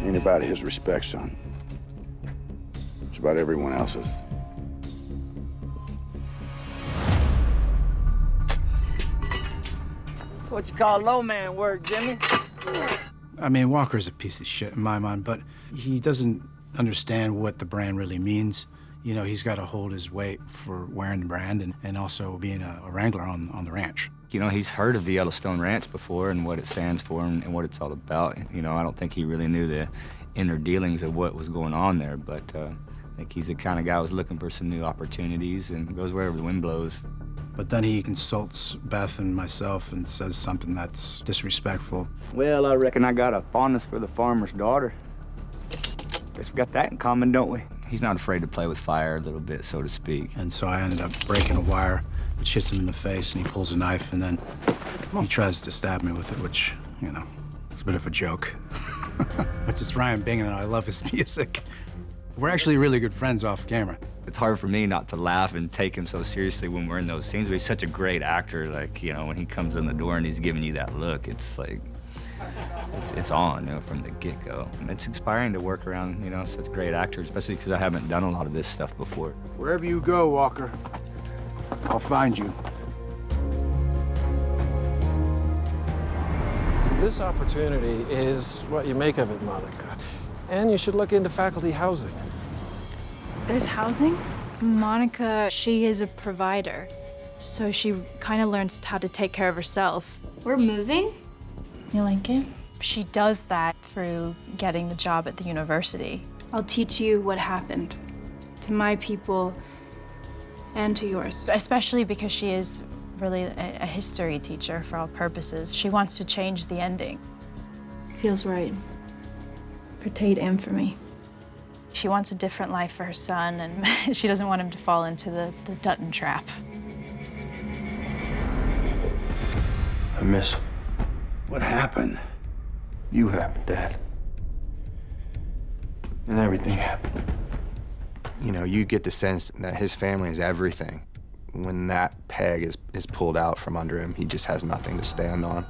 Ain't about his respect, son. It's about everyone else's. What you call low man work, Jimmy? I mean, Walker's a piece of shit in my mind, but he doesn't understand what the brand really means. You know, he's got to hold his weight for wearing the brand and also being a wrangler on the ranch. You know, he's heard of the Yellowstone Ranch before and what it stands for and what it's all about. You know, I don't think he really knew the inner dealings of what was going on there, but I think he's the kind of guy who's looking for some new opportunities and goes wherever the wind blows. But then he consults Beth and myself and says something that's disrespectful. Well, I reckon I got a fondness for the farmer's daughter. Guess we got that in common, don't we? He's not afraid to play with fire a little bit, so to speak. And so I ended up breaking a wire, which hits him in the face, and he pulls a knife, and then he tries to stab me with it, which, you know, it's a bit of a joke. But it's Ryan Bing, and I love his music. We're actually really good friends off camera. It's hard for me not to laugh and take him so seriously when we're in those scenes, but he's such a great actor. Like, you know, when he comes in the door and he's giving you that look, it's like, it's on, you know, from the get-go. And it's inspiring to work around, you know, such great actors, especially because I haven't done a lot of this stuff before. Wherever you go, Walker, I'll find you. This opportunity is what you make of it, Monica. And you should look into faculty housing. There's housing? Monica, she is a provider, so she kind of learns how to take care of herself. We're moving? You like it? She does that through getting the job at the university. I'll teach you what happened to my people and to yours. Especially because she is really a history teacher for all purposes. She wants to change the ending. Feels right. For Tate and for me. She wants a different life for her son, and she doesn't want him to fall into the Dutton trap. I miss him. What happened? You happened, Dad. And everything happened. You know, you get the sense that his family is everything. When that peg is pulled out from under him, he just has nothing to stand on.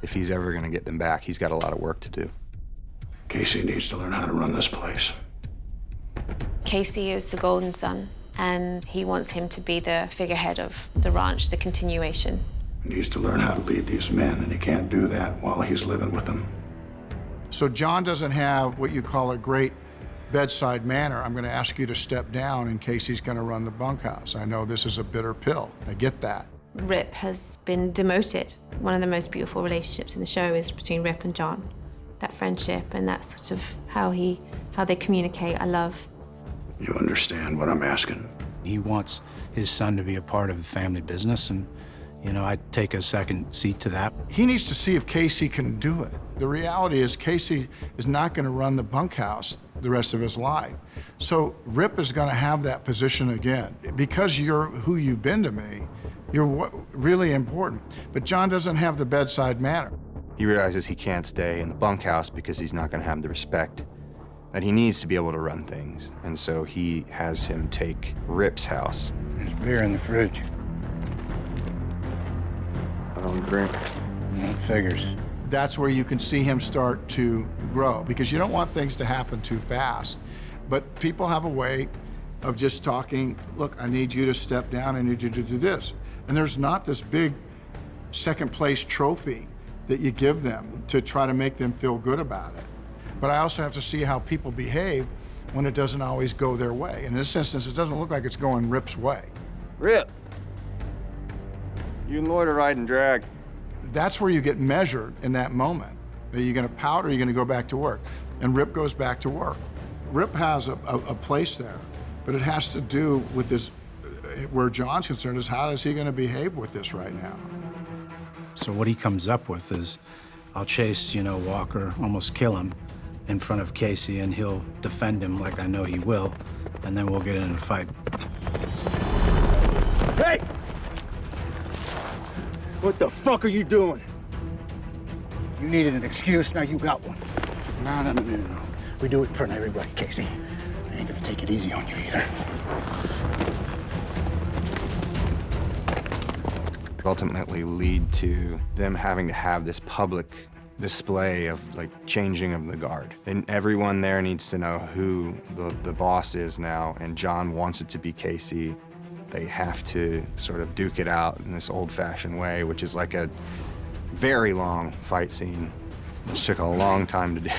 If he's ever gonna get them back, he's got a lot of work to do. Kayce needs to learn how to run this place. Kayce is the golden son, and he wants him to be the figurehead of the ranch, the continuation. He needs to learn how to lead these men, and he can't do that while he's living with them. So John doesn't have what you call a great bedside manner. I'm going to ask you to step down in case he's going to run the bunkhouse. I know this is a bitter pill. I get that. Rip has been demoted. One of the most beautiful relationships in the show is between Rip and John. That friendship and that sort of how they communicate, I love. You understand what I'm asking? He wants his son to be a part of the family business, and, you know, I take a second seat to that. He needs to see if Kayce can do it. The reality is Kayce is not going to run the bunkhouse the rest of his life. So Rip is going to have that position again. Because you're who you've been to me, you're really important. But John doesn't have the bedside manner. He realizes he can't stay in the bunkhouse because he's not gonna have the respect that he needs to be able to run things. And so he has him take Rip's house. There's beer in the fridge. I don't drink. It figures. That's where you can see him start to grow, because you don't want things to happen too fast. But people have a way of just talking, look, I need you to step down, I need you to do this. And there's not this big second place trophy that you give them to try to make them feel good about it. But I also have to see how people behave when it doesn't always go their way. In this instance, it doesn't look like it's going Rip's way. Rip, you and Lloyd are riding drag. That's where you get measured in that moment. Are you gonna pout or are you gonna go back to work? And Rip goes back to work. Rip has a place there, but it has to do with this, where John's concerned is how is he gonna behave with this right now? So what he comes up with is, I'll chase, you know, Walker, almost kill him in front of Kayce, and he'll defend him like I know he will, and then we'll get in a fight. Hey! What the fuck are you doing? You needed an excuse, now you got one. No. We do it in front of everybody, Kayce. I ain't gonna take it easy on you either. Ultimately lead to them having to have this public display of like changing of the guard. And everyone there needs to know who the boss is now, and John wants it to be Kayce. They have to sort of duke it out in this old-fashioned way, which is like a very long fight scene, which took a long time to do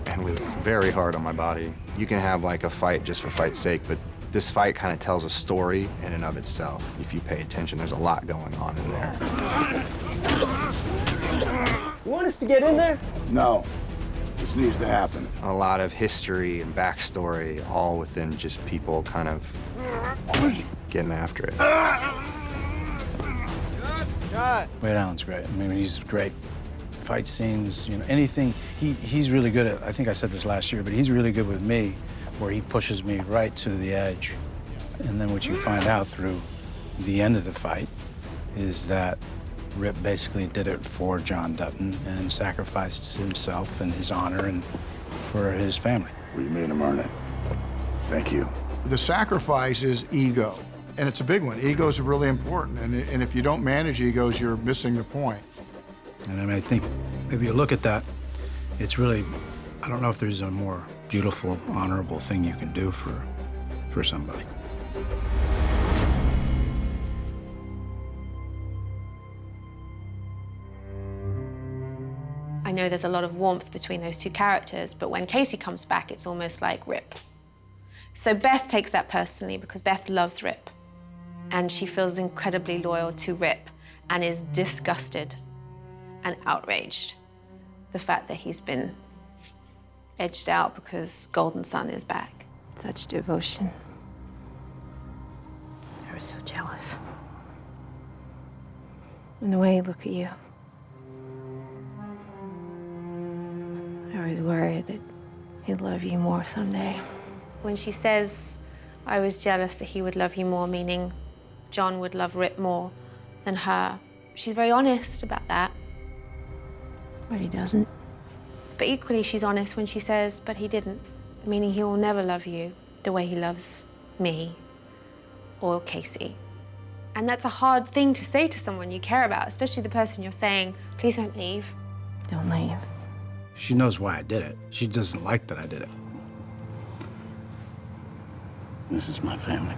and was very hard on my body. You can have like a fight just for fight's sake, but this fight kind of tells a story in and of itself. If you pay attention, there's a lot going on in there. You want us to get in there? No. This needs to happen. A lot of history and backstory, all within just people kind of getting after it. Wade Allen's great. I mean, he's great. Fight scenes, you know, anything. He's really good at, I think I said this last year, but he's really good with me, where he pushes me right to the edge. And then what you find out through the end of the fight is that Rip basically did it for John Dutton and sacrificed himself and his honor and for his family. Well, you made him earn it. Thank you. The sacrifice is ego, and it's a big one. Egos are really important, and if you don't manage egos, you're missing the point. And I mean, I think if you look at that, it's really, I don't know if there's a more beautiful, honorable thing you can do for somebody. I know there's a lot of warmth between those two characters, but when Kayce comes back, it's almost like Rip. So Beth takes that personally because Beth loves Rip, and she feels incredibly loyal to Rip and is disgusted and outraged the fact that he's been edged out because Golden Sun is back. Such devotion. I was so jealous. And the way he looked at you. I was worried that he'd love you more someday. When she says, I was jealous that he would love you more, meaning John would love Rip more than her, she's very honest about that. But he doesn't. But equally, she's honest when she says, but he didn't, meaning he will never love you the way he loves me or Kayce. And that's a hard thing to say to someone you care about, especially the person you're saying, please don't leave. Don't leave. She knows why I did it. She doesn't like that I did it. This is my family.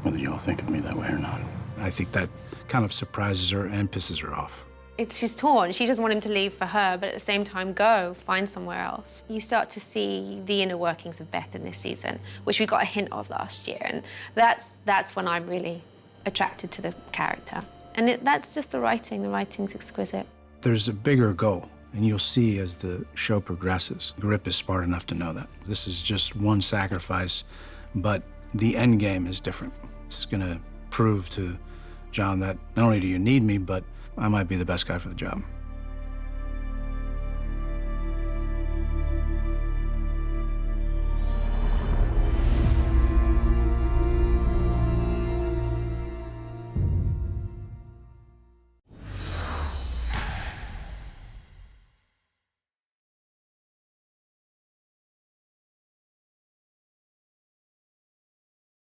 Whether you all think of me that way or not. I think that kind of surprises her and pisses her off. She's torn. She doesn't want him to leave for her, but at the same time, go, find somewhere else. You start to see the inner workings of Beth in this season, which we got a hint of last year, and that's when I'm really attracted to the character. And that's just the writing. The writing's exquisite. There's a bigger goal, and you'll see as the show progresses. Rip is smart enough to know that. This is just one sacrifice, but the end game is different. It's gonna prove to John that not only do you need me, but I might be the best guy for the job.